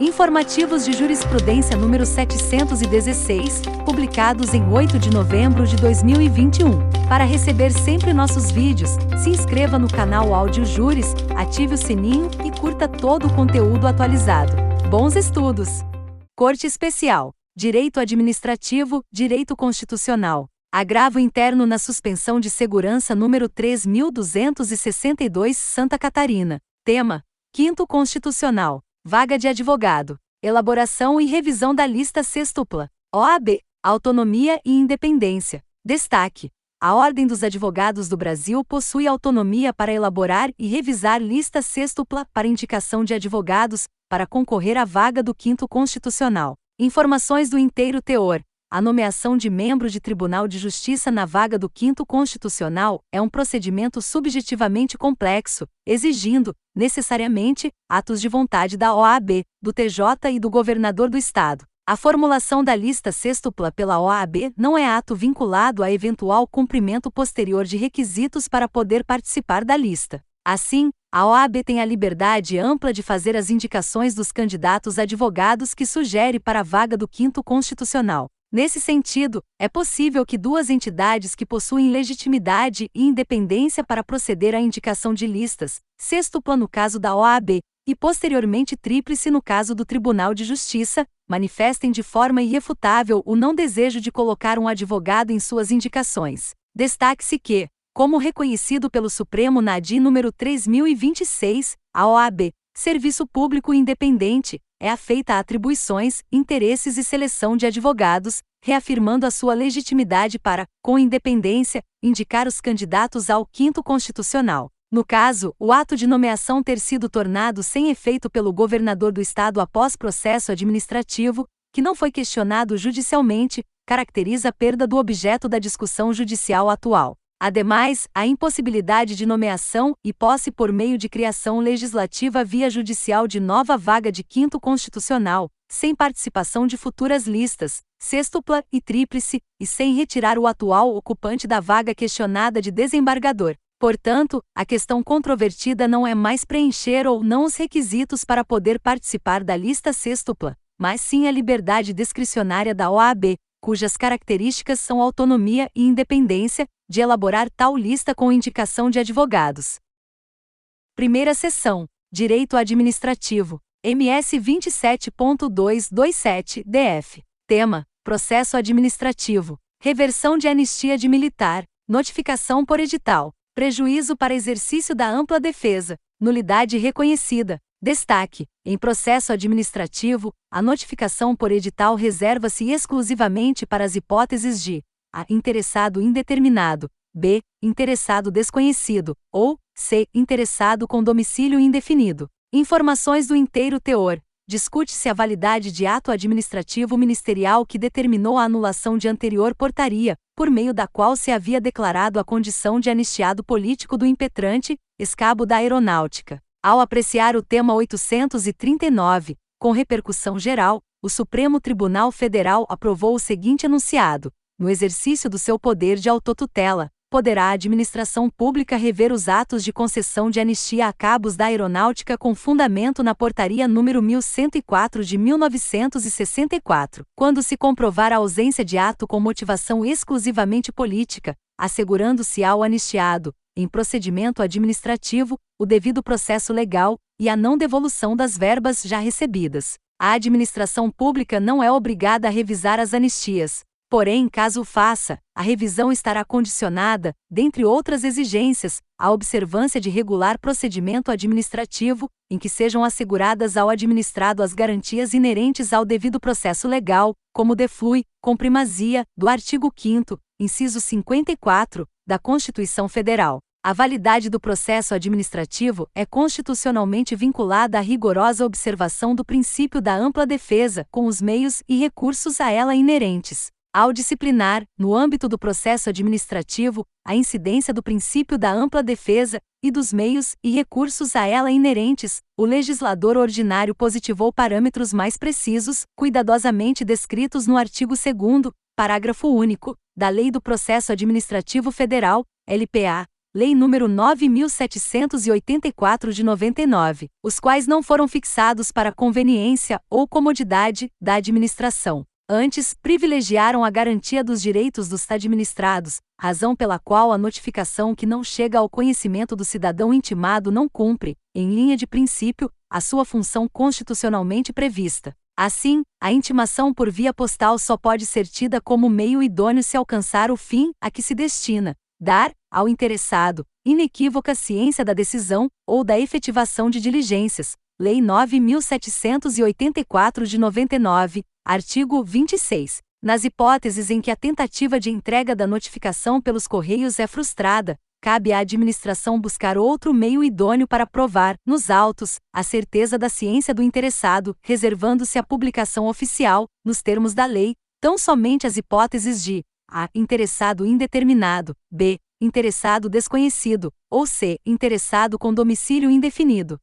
Informativos de Jurisprudência número 716, publicados em 8 de novembro de 2021. Para receber sempre nossos vídeos, se inscreva no canal Áudio Juris, ative o sininho e curta todo o conteúdo atualizado. Bons estudos! Corte Especial. Direito Administrativo, Direito Constitucional. Agravo interno na suspensão de segurança número 3.262, Santa Catarina. Tema: Quinto Constitucional. Vaga de advogado. Elaboração e revisão da lista sextupla. OAB. Autonomia e independência. Destaque: a Ordem dos Advogados do Brasil possui autonomia para elaborar e revisar lista sextupla para indicação de advogados para concorrer à vaga do Quinto Constitucional. Informações do inteiro teor. A nomeação de membro de Tribunal de Justiça na vaga do Quinto Constitucional é um procedimento subjetivamente complexo, exigindo, necessariamente, atos de vontade da OAB, do TJ e do governador do Estado. A formulação da lista sextupla pela OAB não é ato vinculado a eventual cumprimento posterior de requisitos para poder participar da lista. Assim, a OAB tem a liberdade ampla de fazer as indicações dos candidatos advogados que sugere para a vaga do Quinto Constitucional. Nesse sentido, é possível que duas entidades que possuem legitimidade e independência para proceder à indicação de listas, sextupla no caso da OAB, e posteriormente tríplice no caso do Tribunal de Justiça, manifestem de forma irrefutável o não desejo de colocar um advogado em suas indicações. Destaque-se que, como reconhecido pelo Supremo na ADI número 3026, a OAB, Serviço Público Independente, é afeita a atribuições, interesses e seleção de advogados, reafirmando a sua legitimidade para, com independência, indicar os candidatos ao Quinto Constitucional. No caso, o ato de nomeação ter sido tornado sem efeito pelo governador do Estado após processo administrativo, que não foi questionado judicialmente, caracteriza a perda do objeto da discussão judicial atual. Ademais, a impossibilidade de nomeação e posse por meio de criação legislativa via judicial de nova vaga de Quinto Constitucional, sem participação de futuras listas, sextupla e tríplice, e sem retirar o atual ocupante da vaga questionada de desembargador. Portanto, a questão controvertida não é mais preencher ou não os requisitos para poder participar da lista sextupla, mas sim a liberdade discricionária da OAB, cujas características são autonomia e independência, de elaborar tal lista com indicação de advogados. Primeira seção. Direito Administrativo. MS 27.227, DF. Tema: Processo Administrativo. Reversão de anistia de militar. Notificação por edital. Prejuízo para exercício da ampla defesa. Nulidade reconhecida. Destaque: em processo administrativo, a notificação por edital reserva-se exclusivamente para as hipóteses de a. Interessado indeterminado, b. Interessado desconhecido, ou c. Interessado com domicílio indefinido. Informações do inteiro teor. Discute-se a validade de ato administrativo ministerial que determinou a anulação de anterior portaria, por meio da qual se havia declarado a condição de anistiado político do impetrante, ex-cabo da Aeronáutica. Ao apreciar o tema 839, com repercussão geral, o Supremo Tribunal Federal aprovou o seguinte enunciado: no exercício do seu poder de autotutela, poderá a administração pública rever os atos de concessão de anistia a cabos da Aeronáutica com fundamento na Portaria número 1104 de 1964, quando se comprovar a ausência de ato com motivação exclusivamente política, assegurando-se ao anistiado, em procedimento administrativo, o devido processo legal e a não devolução das verbas já recebidas. A administração pública não é obrigada a revisar as anistias. Porém, caso o faça, a revisão estará condicionada, dentre outras exigências, à observância de regular procedimento administrativo, em que sejam asseguradas ao administrado as garantias inerentes ao devido processo legal, como deflui, com primazia, do artigo 5º, inciso 54, da Constituição Federal. A validade do processo administrativo é constitucionalmente vinculada à rigorosa observação do princípio da ampla defesa, com os meios e recursos a ela inerentes. Ao disciplinar, no âmbito do processo administrativo, a incidência do princípio da ampla defesa e dos meios e recursos a ela inerentes, o legislador ordinário positivou parâmetros mais precisos, cuidadosamente descritos no artigo 2º, parágrafo único, da Lei do Processo Administrativo Federal, LPA, Lei nº 9.784 de 99, os quais não foram fixados para conveniência ou comodidade da administração. Antes, privilegiaram a garantia dos direitos dos administrados, razão pela qual a notificação que não chega ao conhecimento do cidadão intimado não cumpre, em linha de princípio, a sua função constitucionalmente prevista. Assim, a intimação por via postal só pode ser tida como meio idôneo se alcançar o fim a que se destina, dar, ao interessado, inequívoca ciência da decisão ou da efetivação de diligências. Lei 9.784 de 99, artigo 26. Nas hipóteses em que a tentativa de entrega da notificação pelos Correios é frustrada, cabe à administração buscar outro meio idôneo para provar, nos autos, a certeza da ciência do interessado, reservando-se a publicação oficial, nos termos da lei, tão somente as hipóteses de a. Interessado indeterminado, b. Interessado desconhecido, ou c. Interessado com domicílio indefinido.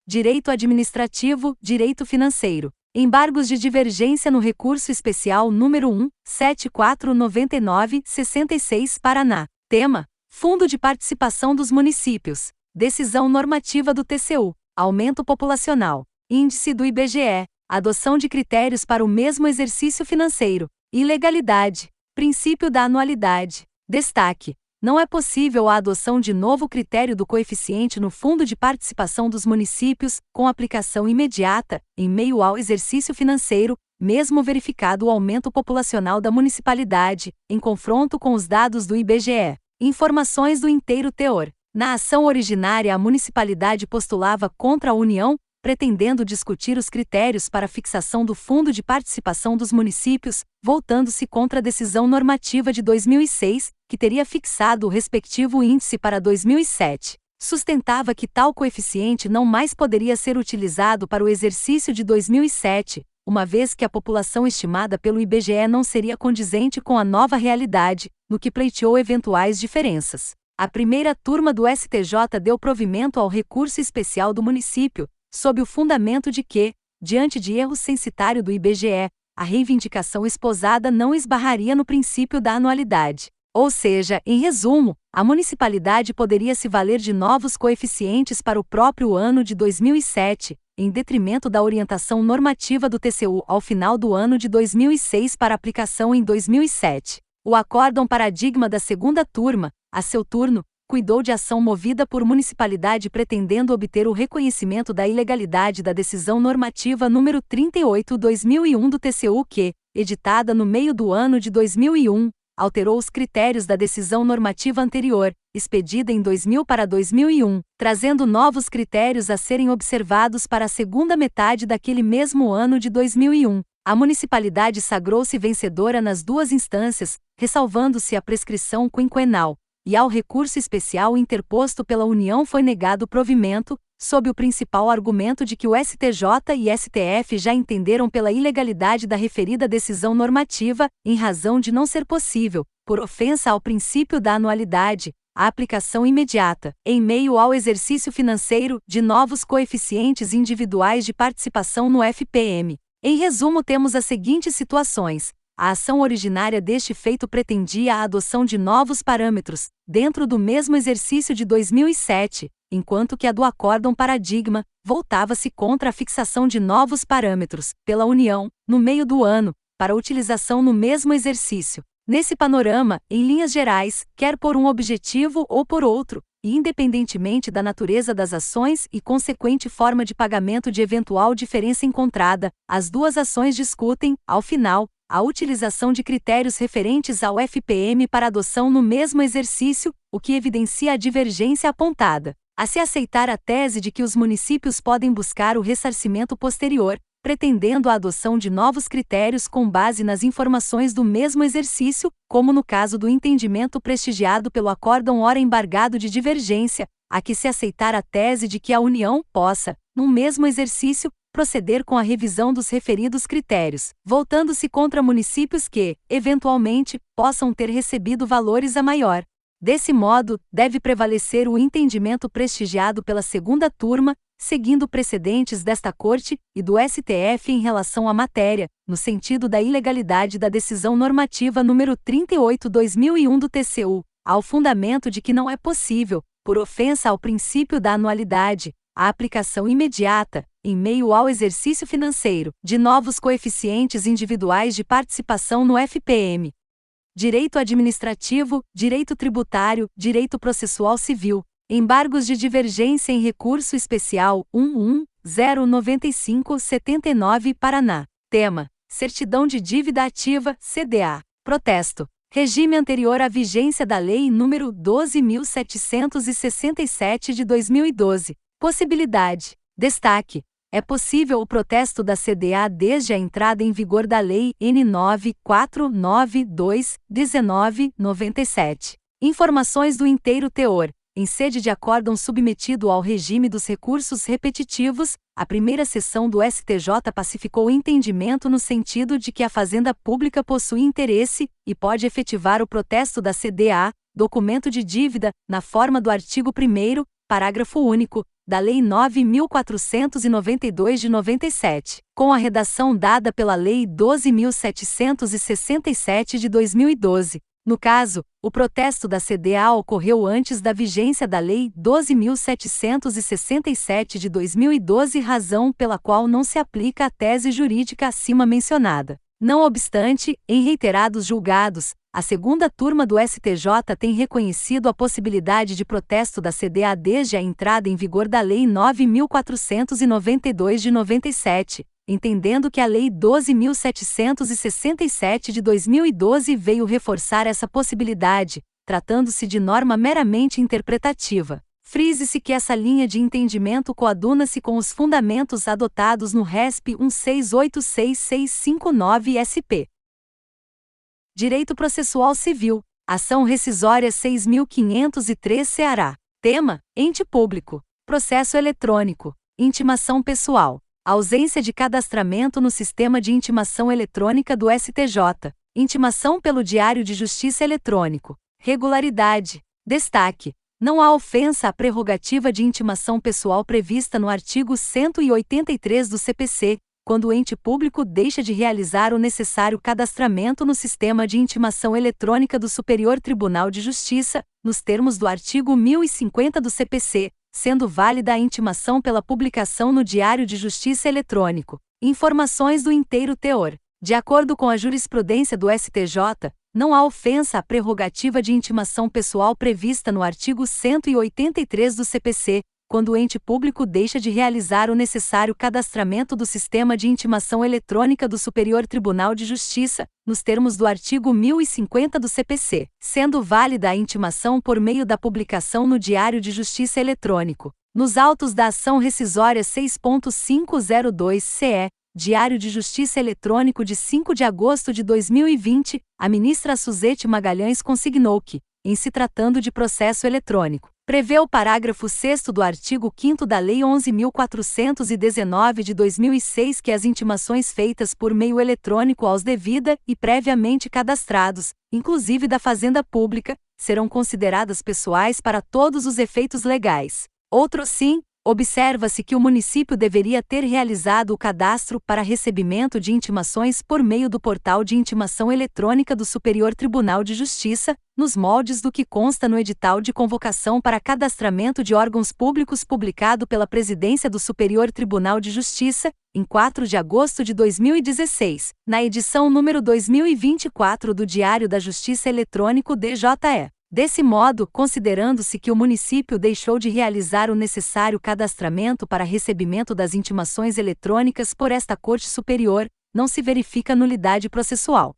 Direito administrativo, direito financeiro. Embargos de divergência no recurso especial número 1.7499/66 Paraná. Tema: Fundo de Participação dos Municípios. Decisão normativa do TCU. Aumento populacional. Índice do IBGE. Adoção de critérios para o mesmo exercício financeiro. Ilegalidade. Princípio da anualidade. Destaque: não é possível a adoção de novo critério do coeficiente no Fundo de Participação dos Municípios, com aplicação imediata, em meio ao exercício financeiro, mesmo verificado o aumento populacional da municipalidade, em confronto com os dados do IBGE. Informações do inteiro teor. Na ação originária, a municipalidade postulava contra a União, pretendendo discutir os critérios para a fixação do Fundo de Participação dos Municípios, voltando-se contra a decisão normativa de 2006, que teria fixado o respectivo índice para 2007. Sustentava que tal coeficiente não mais poderia ser utilizado para o exercício de 2007, uma vez que a população estimada pelo IBGE não seria condizente com a nova realidade, no que pleiteou eventuais diferenças. A primeira turma do STJ deu provimento ao recurso especial do município, sob o fundamento de que, diante de erro censitário do IBGE, a reivindicação esposada não esbarraria no princípio da anualidade. Ou seja, em resumo, a municipalidade poderia se valer de novos coeficientes para o próprio ano de 2007, em detrimento da orientação normativa do TCU ao final do ano de 2006 para aplicação em 2007. O acórdão paradigma da segunda turma, a seu turno, cuidou de ação movida por municipalidade pretendendo obter o reconhecimento da ilegalidade da decisão normativa número 38/2001 do TCU que, editada no meio do ano de 2001, alterou os critérios da decisão normativa anterior, expedida em 2000 para 2001, trazendo novos critérios a serem observados para a segunda metade daquele mesmo ano de 2001. A municipalidade sagrou-se vencedora nas duas instâncias, ressalvando-se a prescrição quinquenal, e ao recurso especial interposto pela União foi negado provimento, sob o principal argumento de que o STJ e STF já entenderam pela ilegalidade da referida decisão normativa, em razão de não ser possível, por ofensa ao princípio da anualidade, a aplicação imediata, em meio ao exercício financeiro, de novos coeficientes individuais de participação no FPM. Em resumo, temos as seguintes situações. A ação originária deste feito pretendia a adoção de novos parâmetros, dentro do mesmo exercício de 2007, enquanto que a do acórdão paradigma voltava-se contra a fixação de novos parâmetros, pela União, no meio do ano, para utilização no mesmo exercício. Nesse panorama, em linhas gerais, quer por um objetivo ou por outro, e independentemente da natureza das ações e consequente forma de pagamento de eventual diferença encontrada, as duas ações discutem, ao final, a utilização de critérios referentes ao FPM para adoção no mesmo exercício, o que evidencia a divergência apontada. A se aceitar a tese de que os municípios podem buscar o ressarcimento posterior, pretendendo a adoção de novos critérios com base nas informações do mesmo exercício, como no caso do entendimento prestigiado pelo acórdão ora embargado de divergência, a que se aceitar a tese de que a União possa, num mesmo exercício, proceder com a revisão dos referidos critérios, voltando-se contra municípios que, eventualmente, possam ter recebido valores a maior. Desse modo, deve prevalecer o entendimento prestigiado pela segunda turma, seguindo precedentes desta Corte e do STF em relação à matéria, no sentido da ilegalidade da decisão normativa número 38/2001 do TCU. há o fundamento de que não é possível, por ofensa ao princípio da anualidade, a aplicação imediata, em meio ao exercício financeiro, de novos coeficientes individuais de participação no FPM. Direito administrativo, direito tributário, direito processual civil, embargos de divergência em recurso especial 11.095/79 Paraná. Tema: certidão de dívida ativa, CDA. Protesto: regime anterior à vigência da Lei nº 12.767 de 2012. Possibilidade. Destaque: é possível o protesto da CDA desde a entrada em vigor da Lei N. 9492/1997. Informações do inteiro teor. Em sede de acórdão submetido ao regime dos recursos repetitivos, a primeira sessão do STJ pacificou o entendimento no sentido de que a Fazenda Pública possui interesse, e pode efetivar o protesto da CDA, documento de dívida, na forma do artigo 1º, parágrafo único, da Lei 9.492 de 97, com a redação dada pela Lei 12.767 de 2012. No caso, o protesto da CDA ocorreu antes da vigência da Lei 12.767 de 2012, razão pela qual não se aplica a tese jurídica acima mencionada. Não obstante, em reiterados julgados, a segunda turma do STJ tem reconhecido a possibilidade de protesto da CDA desde a entrada em vigor da Lei 9.492 de 97, entendendo que a Lei 12.767 de 2012 veio reforçar essa possibilidade, tratando-se de norma meramente interpretativa. Frise-se que essa linha de entendimento coaduna-se com os fundamentos adotados no RESP 1686659-SP. Direito Processual Civil. Ação Rescisória 6.503 Ceará. Tema: ente público. Processo eletrônico. Intimação pessoal. Ausência de cadastramento no Sistema de Intimação Eletrônica do STJ. Intimação pelo Diário de Justiça Eletrônico. Regularidade. Destaque: não há ofensa à prerrogativa de intimação pessoal prevista no artigo 183 do CPC, quando o ente público deixa de realizar o necessário cadastramento no Sistema de Intimação Eletrônica do Superior Tribunal de Justiça, nos termos do artigo 1050 do CPC, sendo válida a intimação pela publicação no Diário de Justiça Eletrônico. Informações do inteiro teor. De acordo com a jurisprudência do STJ, não há ofensa à prerrogativa de intimação pessoal prevista no artigo 183 do CPC, quando o ente público deixa de realizar o necessário cadastramento do Sistema de Intimação Eletrônica do Superior Tribunal de Justiça, nos termos do artigo 1050 do CPC, sendo válida a intimação por meio da publicação no Diário de Justiça Eletrônico. Nos autos da ação rescisória 6.502-CE, Diário de Justiça Eletrônico de 5 de agosto de 2020, a ministra Suzete Magalhães consignou que, em se tratando de processo eletrônico, prevê o parágrafo 6º do artigo 5º da Lei 11.419 de 2006 que as intimações feitas por meio eletrônico aos devida e previamente cadastrados, inclusive da Fazenda Pública, serão consideradas pessoais para todos os efeitos legais. Outro sim, observa-se que o município deveria ter realizado o cadastro para recebimento de intimações por meio do portal de intimação eletrônica do Superior Tribunal de Justiça, nos moldes do que consta no edital de convocação para cadastramento de órgãos públicos publicado pela Presidência do Superior Tribunal de Justiça, em 4 de agosto de 2016, na edição número 2024 do Diário da Justiça Eletrônico DJE. Desse modo, considerando-se que o município deixou de realizar o necessário cadastramento para recebimento das intimações eletrônicas por esta Corte Superior, não se verifica nulidade processual.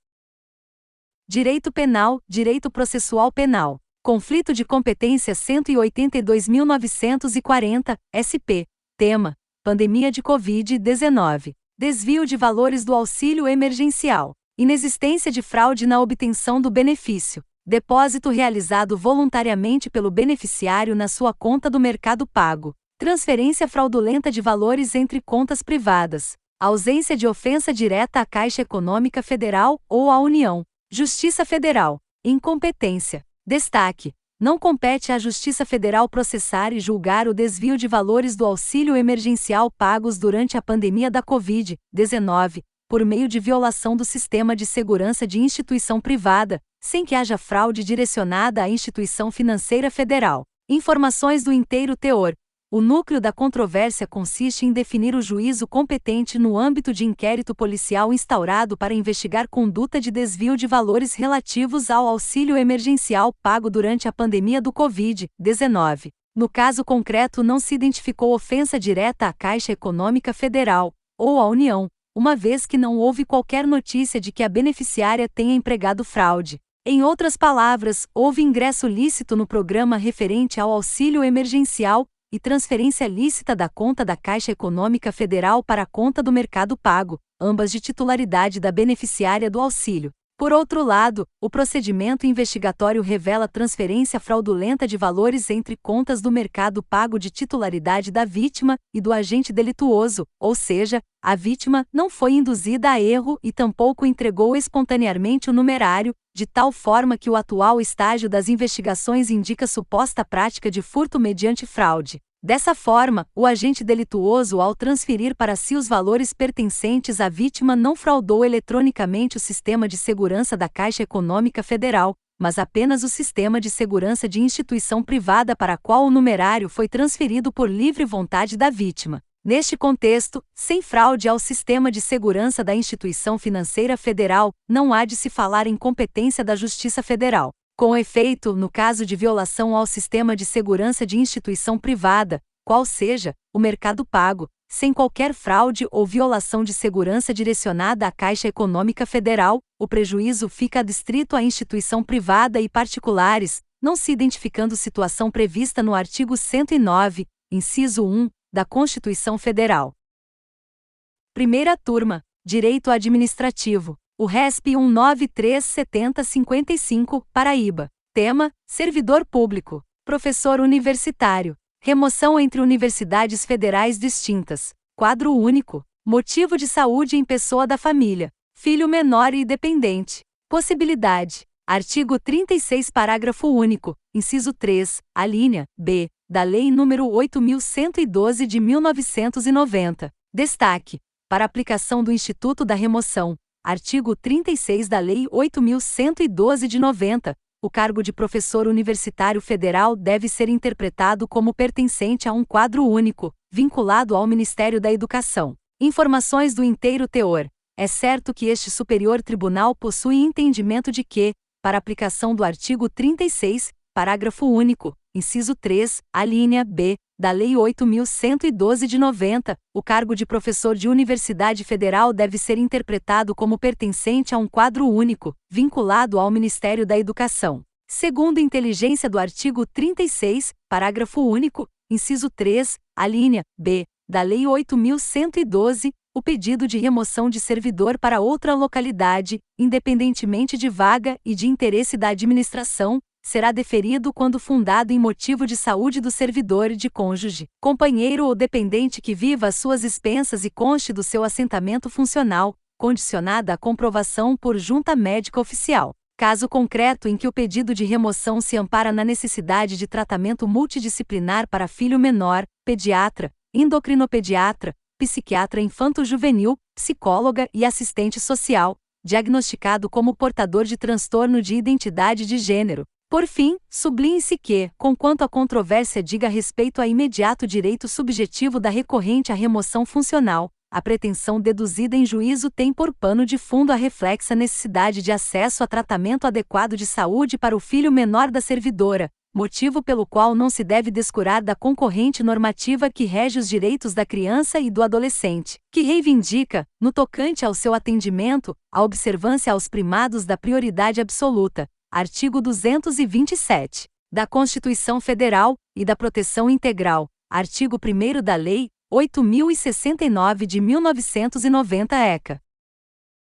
Direito Penal, Direito Processual Penal. Conflito de competência 182.940, SP. Tema: Pandemia de Covid-19. Desvio de valores do auxílio emergencial. Inexistência de fraude na obtenção do benefício. Depósito realizado voluntariamente pelo beneficiário na sua conta do Mercado Pago. Transferência fraudulenta de valores entre contas privadas. Ausência de ofensa direta à Caixa Econômica Federal ou à União. Justiça Federal. Incompetência. Destaque: não compete à Justiça Federal processar e julgar o desvio de valores do auxílio emergencial pagos durante a pandemia da Covid-19, por meio de violação do sistema de segurança de instituição privada, sem que haja fraude direcionada à instituição financeira federal. Informações do inteiro teor. O núcleo da controvérsia consiste em definir o juízo competente no âmbito de inquérito policial instaurado para investigar conduta de desvio de valores relativos ao auxílio emergencial pago durante a pandemia do Covid-19. No caso concreto, não se identificou ofensa direta à Caixa Econômica Federal ou à União, uma vez que não houve qualquer notícia de que a beneficiária tenha empregado fraude. Em outras palavras, houve ingresso lícito no programa referente ao auxílio emergencial e transferência lícita da conta da Caixa Econômica Federal para a conta do Mercado Pago, ambas de titularidade da beneficiária do auxílio. Por outro lado, o procedimento investigatório revela transferência fraudulenta de valores entre contas do Mercado Pago de titularidade da vítima e do agente delituoso, ou seja, a vítima não foi induzida a erro e tampouco entregou espontaneamente o numerário, de tal forma que o atual estágio das investigações indica suposta prática de furto mediante fraude. Dessa forma, o agente delituoso, ao transferir para si os valores pertencentes à vítima, não fraudou eletronicamente o sistema de segurança da Caixa Econômica Federal, mas apenas o sistema de segurança de instituição privada para a qual o numerário foi transferido por livre vontade da vítima. Neste contexto, sem fraude ao sistema de segurança da instituição financeira federal, não há de se falar em competência da Justiça Federal. Com efeito, no caso de violação ao sistema de segurança de instituição privada, qual seja, o Mercado Pago, sem qualquer fraude ou violação de segurança direcionada à Caixa Econômica Federal, o prejuízo fica adstrito à instituição privada e particulares, não se identificando situação prevista no artigo 109, inciso 1, da Constituição Federal. Primeira turma. Direito Administrativo. O RESP 1937055, Paraíba. Tema: Servidor Público. Professor universitário. Remoção entre universidades federais distintas. Quadro único. Motivo de saúde em pessoa da família. Filho menor e dependente. Possibilidade. Artigo 36, parágrafo único, inciso 3, alínea B, da Lei nº 8.112 de 1990. Destaque: para aplicação do Instituto da Remoção, artigo 36 da Lei 8.112 de 90, o cargo de professor universitário federal deve ser interpretado como pertencente a um quadro único, vinculado ao Ministério da Educação. Informações do inteiro teor. É certo que este Superior Tribunal possui entendimento de que, para aplicação do artigo 36, parágrafo único, inciso 3, alínea B, da Lei 8.112 de 90, o cargo de professor de universidade federal deve ser interpretado como pertencente a um quadro único, vinculado ao Ministério da Educação. Segundo inteligência do artigo 36, parágrafo único, inciso 3, alínea B, da Lei 8.112, o pedido de remoção de servidor para outra localidade, independentemente de vaga e de interesse da administração, será deferido quando fundado em motivo de saúde do servidor e de cônjuge, companheiro ou dependente que viva às suas expensas e conste do seu assentamento funcional, condicionada à comprovação por junta médica oficial. Caso concreto em que o pedido de remoção se ampara na necessidade de tratamento multidisciplinar para filho menor, pediatra, endocrinopediatra, psiquiatra infanto-juvenil, psicóloga e assistente social, diagnosticado como portador de transtorno de identidade de gênero. Por fim, sublinhe-se que, conquanto a controvérsia diga respeito a imediato direito subjetivo da recorrente à remoção funcional, a pretensão deduzida em juízo tem por pano de fundo a reflexa necessidade de acesso a tratamento adequado de saúde para o filho menor da servidora, motivo pelo qual não se deve descurar da concorrente normativa que rege os direitos da criança e do adolescente, que reivindica, no tocante ao seu atendimento, a observância aos primados da prioridade absoluta, artigo 227, da Constituição Federal, e da proteção integral, artigo 1º da Lei 8.069 de 1990 ECA.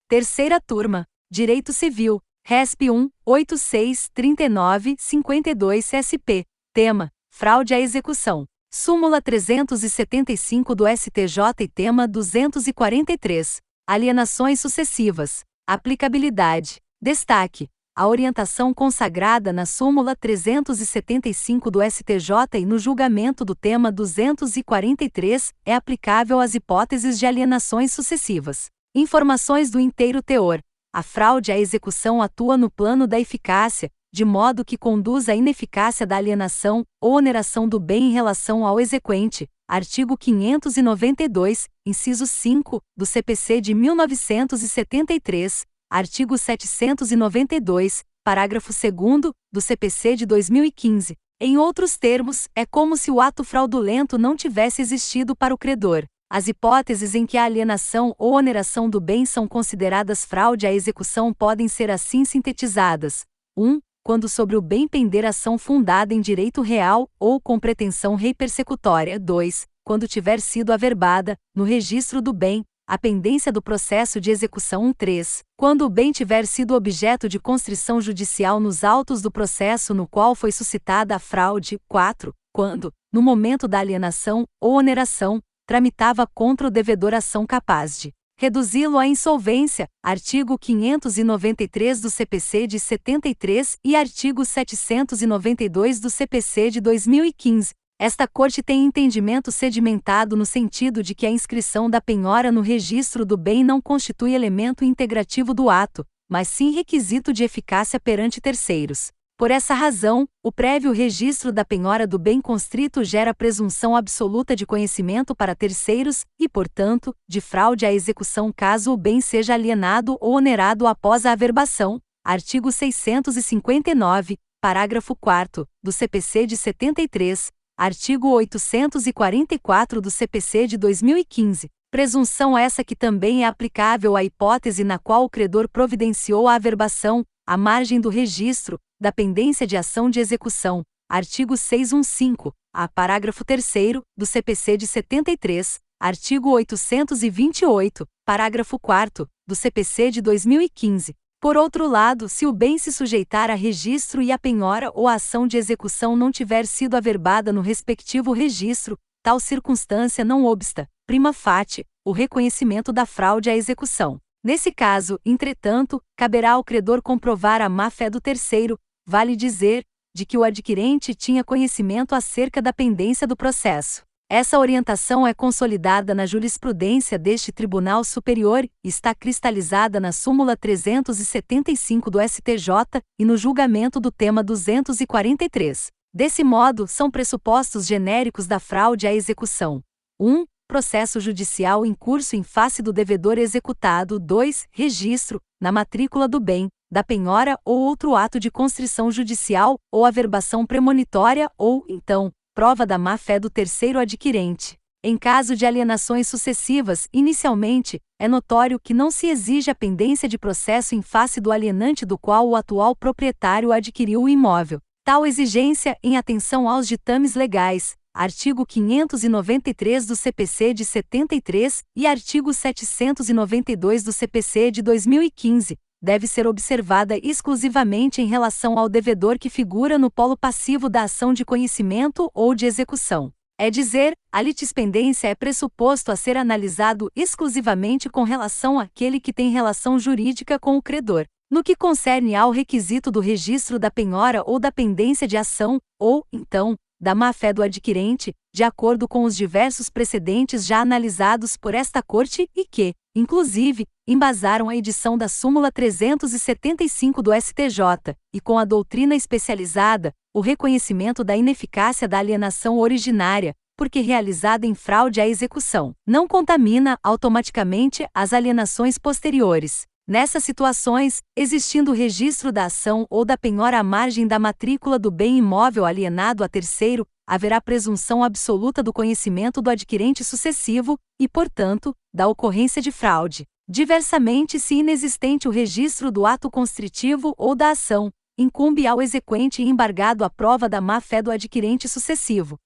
Terceira turma. Direito Civil. RESP 1, 8639 52 SP. Tema: Fraude à execução. Súmula 375 do STJ e tema 243. Alienações sucessivas. Aplicabilidade. Destaque: a orientação consagrada na súmula 375 do STJ e no julgamento do tema 243 é aplicável às hipóteses de alienações sucessivas. Informações do inteiro teor. A fraude à execução atua no plano da eficácia, de modo que conduz à ineficácia da alienação ou oneração do bem em relação ao exequente. Artigo 592, inciso 5, do CPC de 1973, artigo 792, parágrafo 2º, do CPC de 2015. Em outros termos, é como se o ato fraudulento não tivesse existido para o credor. As hipóteses em que a alienação ou oneração do bem são consideradas fraude à execução podem ser assim sintetizadas: 1. Quando sobre o bem pender ação fundada em direito real ou com pretensão rei persecutória. 2. Quando tiver sido averbada, no registro do bem, a pendência do processo de execução. 3. Quando o bem tiver sido objeto de constrição judicial nos autos do processo no qual foi suscitada a fraude. 4. Quando, no momento da alienação ou oneração, tramitava contra o devedor ação capaz de reduzi-lo à insolvência, artigo 593 do CPC de 73 e artigo 792 do CPC de 2015. Esta Corte tem entendimento sedimentado no sentido de que a inscrição da penhora no registro do bem não constitui elemento integrativo do ato, mas sim requisito de eficácia perante terceiros. Por essa razão, o prévio registro da penhora do bem constrito gera presunção absoluta de conhecimento para terceiros e, portanto, de fraude à execução caso o bem seja alienado ou onerado após a averbação. Artigo 659, parágrafo 4º, do CPC de 73, artigo 844 do CPC de 2015. Presunção essa que também é aplicável à hipótese na qual o credor providenciou a averbação, à margem do registro, da pendência de ação de execução. Artigo 615, a parágrafo 3º, do CPC de 73, artigo 828, parágrafo 4º, do CPC de 2015. Por outro lado, se o bem se sujeitar a registro e a penhora ou a ação de execução não tiver sido averbada no respectivo registro, tal circunstância não obsta, prima facie, o reconhecimento da fraude à execução. Nesse caso, entretanto, caberá ao credor comprovar a má-fé do terceiro, vale dizer, de que o adquirente tinha conhecimento acerca da pendência do processo. Essa orientação é consolidada na jurisprudência deste Tribunal Superior e está cristalizada na súmula 375 do STJ e no julgamento do tema 243. Desse modo, são pressupostos genéricos da fraude à execução: 1. Processo judicial em curso em face do devedor executado. 2. Registro, na matrícula do bem, da penhora ou outro ato de constrição judicial, ou averbação premonitória ou, então, prova da má-fé do terceiro adquirente. Em caso de alienações sucessivas, inicialmente, é notório que não se exige a pendência de processo em face do alienante do qual o atual proprietário adquiriu o imóvel. Tal exigência, em atenção aos ditames legais, artigo 593 do CPC de 73 e artigo 792 do CPC de 2015, deve ser observada exclusivamente em relação ao devedor que figura no polo passivo da ação de conhecimento ou de execução. É dizer, a litispendência é pressuposto a ser analisado exclusivamente com relação àquele que tem relação jurídica com o credor. No que concerne ao requisito do registro da penhora ou da pendência de ação, ou, então, da má-fé do adquirente, de acordo com os diversos precedentes já analisados por esta Corte e que, inclusive, embasaram a edição da súmula 375 do STJ, e com a doutrina especializada, o reconhecimento da ineficácia da alienação originária, porque realizada em fraude à execução, não contamina automaticamente as alienações posteriores. Nessas situações, existindo o registro da ação ou da penhora à margem da matrícula do bem imóvel alienado a terceiro, haverá presunção absoluta do conhecimento do adquirente sucessivo e, portanto, da ocorrência de fraude. Diversamente, se inexistente o registro do ato constritivo ou da ação, incumbe ao exequente e embargado a prova da má-fé do adquirente sucessivo.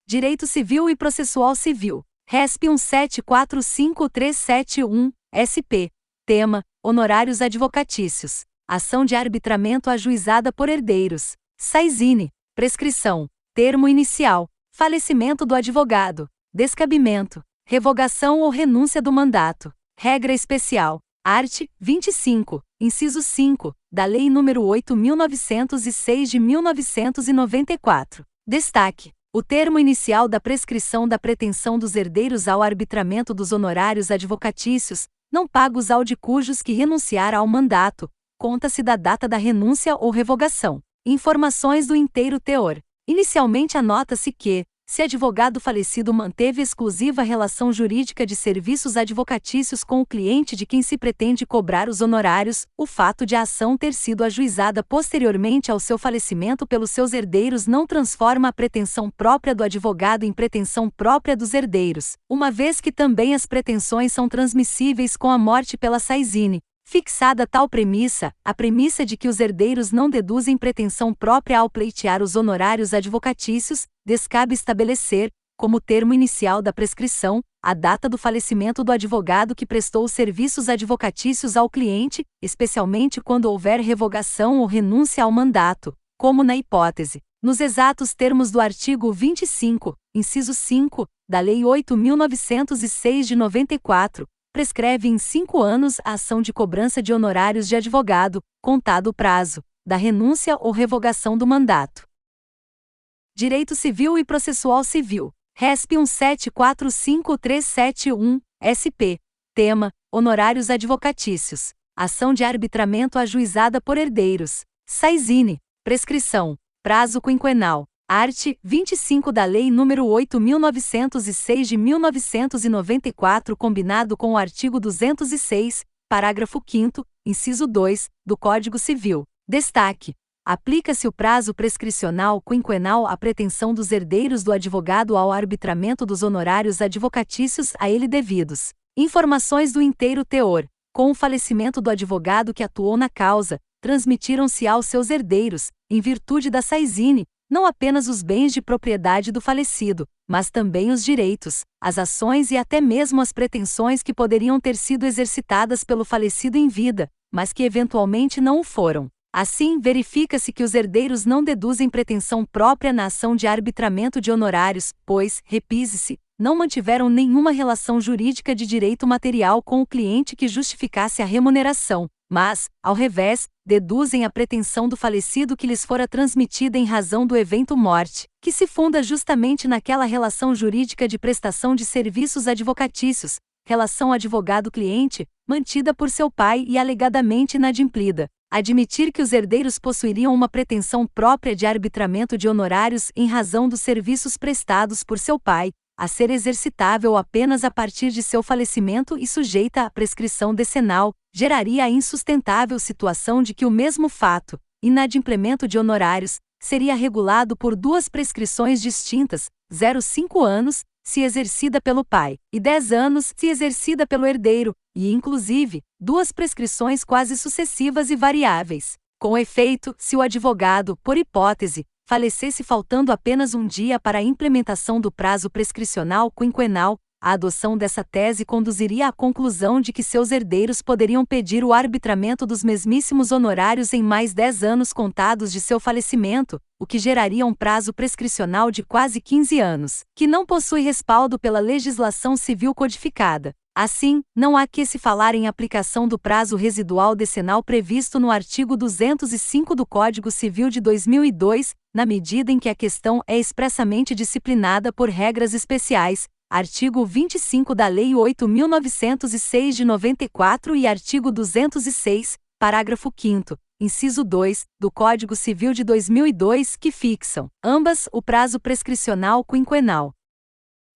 Direito Civil e Processual Civil. RESP 1745371, SP. Tema: Honorários advocatícios. Ação de arbitramento ajuizada por herdeiros. Saizine. Prescrição. Termo inicial. Falecimento do advogado. Descabimento. Revogação ou renúncia do mandato. Regra especial. Art. 25, inciso 5, da Lei nº 8.906 de 1994. Destaque: o termo inicial da prescrição da pretensão dos herdeiros ao arbitramento dos honorários advocatícios não pagos ao de cujos que renunciar ao mandato, conta-se da data da renúncia ou revogação. Informações do inteiro teor. Inicialmente anota-se que, se advogado falecido manteve exclusiva relação jurídica de serviços advocatícios com o cliente de quem se pretende cobrar os honorários, o fato de a ação ter sido ajuizada posteriormente ao seu falecimento pelos seus herdeiros não transforma a pretensão própria do advogado em pretensão própria dos herdeiros, uma vez que também as pretensões são transmissíveis com a morte pela saisine. Fixada tal premissa, a premissa de que os herdeiros não deduzem pretensão própria ao pleitear os honorários advocatícios, descabe estabelecer, como termo inicial da prescrição, a data do falecimento do advogado que prestou os serviços advocatícios ao cliente, especialmente quando houver revogação ou renúncia ao mandato, como na hipótese, nos exatos termos do artigo 25, inciso 5, da Lei 8.906 de 94, prescreve em 5 anos a ação de cobrança de honorários de advogado, contado o prazo da renúncia ou revogação do mandato. Direito Civil e Processual Civil. RESP 1745371, SP. Tema: Honorários advocatícios. Ação de arbitramento ajuizada por herdeiros. Saisine. Prescrição. Prazo quinquenal. Art. 25 da Lei nº 8.906 de 1994 combinado com o artigo 206, parágrafo 5º, inciso 2, do Código Civil. Destaque: aplica-se o prazo prescricional quinquenal à pretensão dos herdeiros do advogado ao arbitramento dos honorários advocatícios a ele devidos. Informações do inteiro teor. Com o falecimento do advogado que atuou na causa, transmitiram-se aos seus herdeiros, em virtude da saisine, não apenas os bens de propriedade do falecido, mas também os direitos, as ações e até mesmo as pretensões que poderiam ter sido exercitadas pelo falecido em vida, mas que eventualmente não o foram. Assim, verifica-se que os herdeiros não deduzem pretensão própria na ação de arbitramento de honorários, pois, repise-se, não mantiveram nenhuma relação jurídica de direito material com o cliente que justificasse a remuneração, mas, ao revés, deduzem a pretensão do falecido que lhes fora transmitida em razão do evento morte, que se funda justamente naquela relação jurídica de prestação de serviços advocatícios, relação advogado-cliente, mantida por seu pai e alegadamente inadimplida. Admitir que os herdeiros possuiriam uma pretensão própria de arbitramento de honorários em razão dos serviços prestados por seu pai, a ser exercitável apenas a partir de seu falecimento e sujeita à prescrição decenal, geraria a insustentável situação de que o mesmo fato, inadimplemento de honorários, seria regulado por duas prescrições distintas, 0,5 anos, se exercida pelo pai, e 10 anos, se exercida pelo herdeiro, e, inclusive, duas prescrições quase sucessivas e variáveis. Com efeito, se o advogado, por hipótese, falecesse faltando apenas um dia para a implementação do prazo prescricional quinquenal, a adoção dessa tese conduziria à conclusão de que seus herdeiros poderiam pedir o arbitramento dos mesmíssimos honorários em mais 10 anos contados de seu falecimento, o que geraria um prazo prescricional de quase 15 anos, que não possui respaldo pela legislação civil codificada. Assim, não há que se falar em aplicação do prazo residual decenal previsto no artigo 205 do Código Civil de 2002, na medida em que a questão é expressamente disciplinada por regras especiais, artigo 25 da Lei 8.906 de 94 e artigo 206, parágrafo 5º, inciso 2, do Código Civil de 2002 que fixam, ambas, o prazo prescricional quinquenal.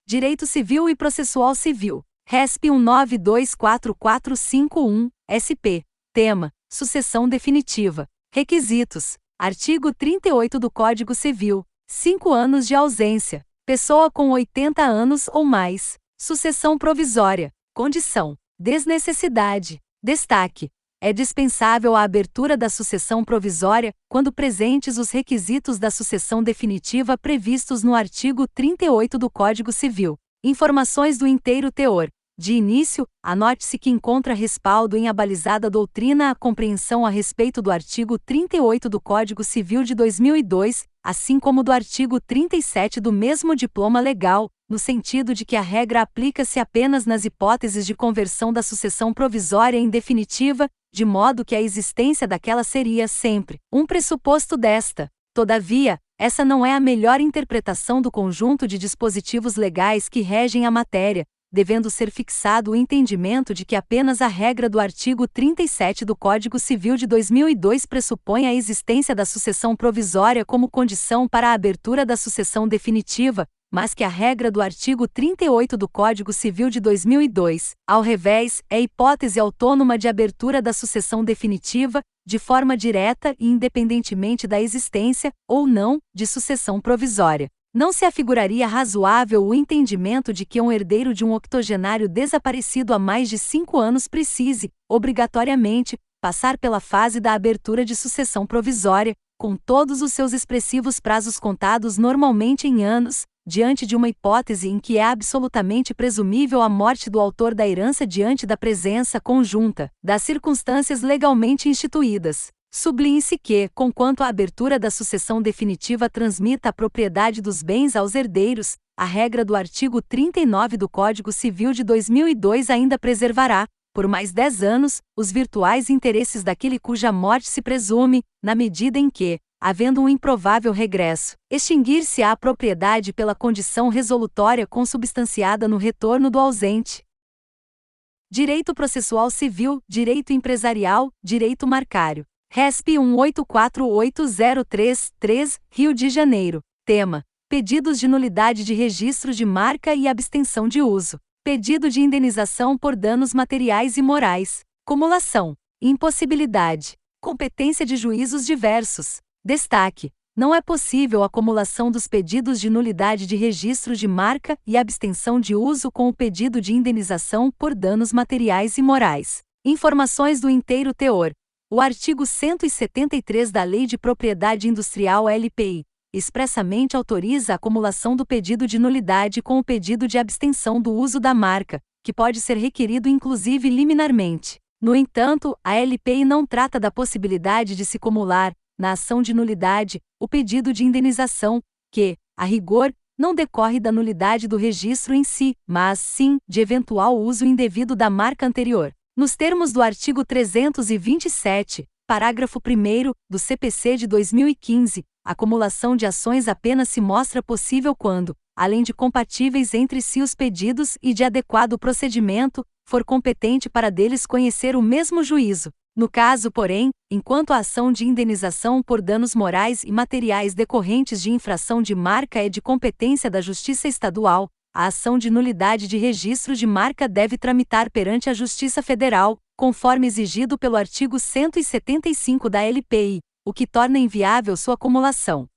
Direito Civil e Processual Civil. RESP 1924451, SP. Tema: Sucessão definitiva. Requisitos. Artigo 38 do Código Civil. 5 anos de ausência. Pessoa com 80 anos ou mais. Sucessão provisória. Condição: desnecessidade. Destaque: é dispensável a abertura da sucessão provisória, quando presentes os requisitos da sucessão definitiva previstos no artigo 38 do Código Civil. Informações do inteiro teor. De início, anote-se que encontra respaldo em abalizada doutrina a compreensão a respeito do artigo 38 do Código Civil de 2002, assim como do artigo 37 do mesmo diploma legal, no sentido de que a regra aplica-se apenas nas hipóteses de conversão da sucessão provisória em definitiva, de modo que a existência daquela seria sempre um pressuposto desta. Todavia, essa não é a melhor interpretação do conjunto de dispositivos legais que regem a matéria, devendo ser fixado o entendimento de que apenas a regra do artigo 37 do Código Civil de 2002 pressupõe a existência da sucessão provisória como condição para a abertura da sucessão definitiva, mas que a regra do artigo 38 do Código Civil de 2002, ao revés, é hipótese autônoma de abertura da sucessão definitiva, de forma direta e independentemente da existência, ou não, de sucessão provisória. Não se afiguraria razoável o entendimento de que um herdeiro de um octogenário desaparecido há mais de 5 anos precise, obrigatoriamente, passar pela fase da abertura de sucessão provisória, com todos os seus expressivos prazos contados normalmente em anos, diante de uma hipótese em que é absolutamente presumível a morte do autor da herança diante da presença conjunta das circunstâncias legalmente instituídas. Sublinhe-se que, conquanto a abertura da sucessão definitiva transmita a propriedade dos bens aos herdeiros, a regra do artigo 39 do Código Civil de 2002 ainda preservará, por mais 10 anos, os virtuais interesses daquele cuja morte se presume, na medida em que, havendo um improvável regresso, extinguir-se-á a propriedade pela condição resolutória consubstanciada no retorno do ausente. Direito processual civil, direito empresarial, direito marcário. RESP 1848033, Rio de Janeiro. Tema: pedidos de nulidade de registro de marca e abstenção de uso. Pedido de indenização por danos materiais e morais. Cumulação. Impossibilidade. Competência de juízos diversos. Destaque: não é possível a acumulação dos pedidos de nulidade de registro de marca e abstenção de uso com o pedido de indenização por danos materiais e morais. Informações do inteiro teor. O artigo 173 da Lei de Propriedade Industrial LPI expressamente autoriza a acumulação do pedido de nulidade com o pedido de abstenção do uso da marca, que pode ser requerido inclusive liminarmente. No entanto, a LPI não trata da possibilidade de se cumular, na ação de nulidade, o pedido de indenização, que, a rigor, não decorre da nulidade do registro em si, mas, sim, de eventual uso indevido da marca anterior. Nos termos do artigo 327, parágrafo 1º, do CPC de 2015, a acumulação de ações apenas se mostra possível quando, além de compatíveis entre si os pedidos e de adequado procedimento, for competente para deles conhecer o mesmo juízo. No caso, porém, enquanto a ação de indenização por danos morais e materiais decorrentes de infração de marca é de competência da Justiça Estadual, a ação de nulidade de registro de marca deve tramitar perante a Justiça Federal, conforme exigido pelo artigo 175 da LPI, o que torna inviável sua acumulação.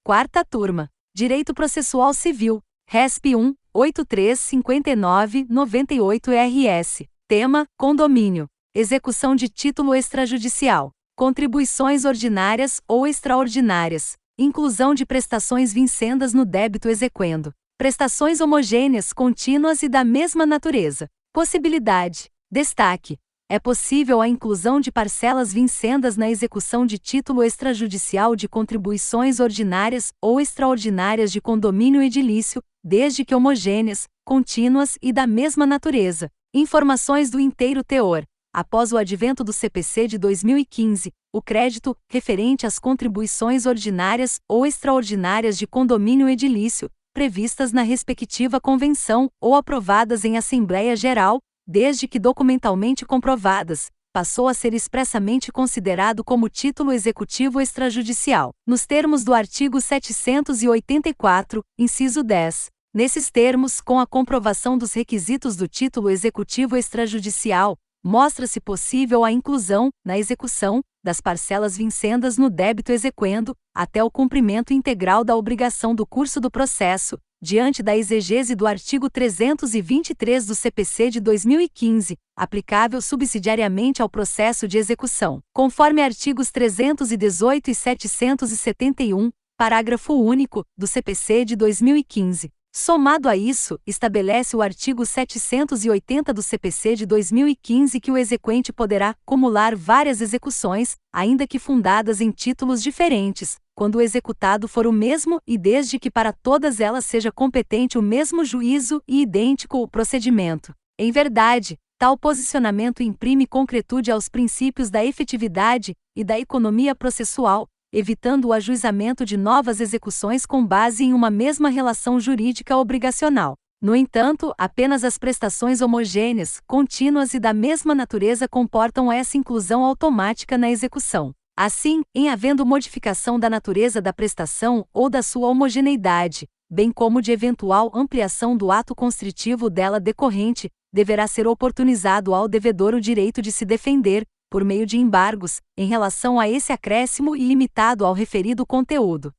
Quarta turma. Direito Processual Civil. RESP 1835998-RS. Tema: condomínio. Execução de título extrajudicial. Contribuições ordinárias ou extraordinárias. Inclusão de prestações vincendas no débito exequendo. Prestações homogêneas, contínuas e da mesma natureza. Possibilidade. Destaque: é possível a inclusão de parcelas vincendas na execução de título extrajudicial de contribuições ordinárias ou extraordinárias de condomínio edilício, desde que homogêneas, contínuas e da mesma natureza. Informações do inteiro teor. Após o advento do CPC de 2015, o crédito, referente às contribuições ordinárias ou extraordinárias de condomínio edilício, previstas na respectiva convenção ou aprovadas em Assembleia Geral, desde que documentalmente comprovadas, passou a ser expressamente considerado como título executivo extrajudicial, nos termos do artigo 784, inciso 10. Nesses termos, com a comprovação dos requisitos do título executivo extrajudicial, mostra-se possível a inclusão, na execução, das parcelas vincendas no débito exequendo, até o cumprimento integral da obrigação do curso do processo, diante da exegese do artigo 323 do CPC de 2015, aplicável subsidiariamente ao processo de execução, conforme artigos 318 e 771, parágrafo único, do CPC de 2015. Somado a isso, estabelece o artigo 780 do CPC de 2015 que o exequente poderá cumular várias execuções, ainda que fundadas em títulos diferentes, quando o executado for o mesmo e desde que para todas elas seja competente o mesmo juízo e idêntico o procedimento. Em verdade, tal posicionamento imprime concretude aos princípios da efetividade e da economia processual, evitando o ajuizamento de novas execuções com base em uma mesma relação jurídica obrigacional. No entanto, apenas as prestações homogêneas, contínuas e da mesma natureza comportam essa inclusão automática na execução. Assim, em havendo modificação da natureza da prestação ou da sua homogeneidade, bem como de eventual ampliação do ato constritivo dela decorrente, deverá ser oportunizado ao devedor o direito de se defender, por meio de embargos, em relação a esse acréscimo e limitado ao referido conteúdo.